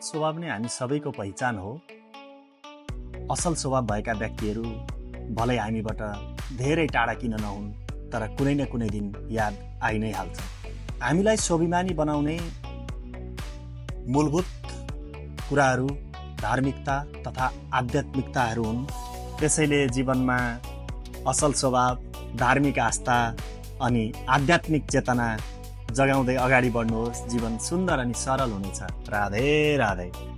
स्वभाव नै हामी सबैको पहिचान हो। असल स्वभाव भएका व्यक्तिहरू भलै हामीबाट धेरै टाढा किन नहुन्, तर कुनै न कुनै दिन याद आइ नै हाल्छ। हामीलाई स्वाभिमानी बनाउने मूलभूत कुराहरू धार्मिकता तथा आध्यात्मिकताहरू हुन्। त्यसैले जीवनमा असल स्वभाव, धार्मिक आस्था अनि आध्यात्मिक चेतना जगाउँदै अगाडि बढ्नुहोस्। जीवन सुन्दर अनि सरल हुनेछ। राधे राधे।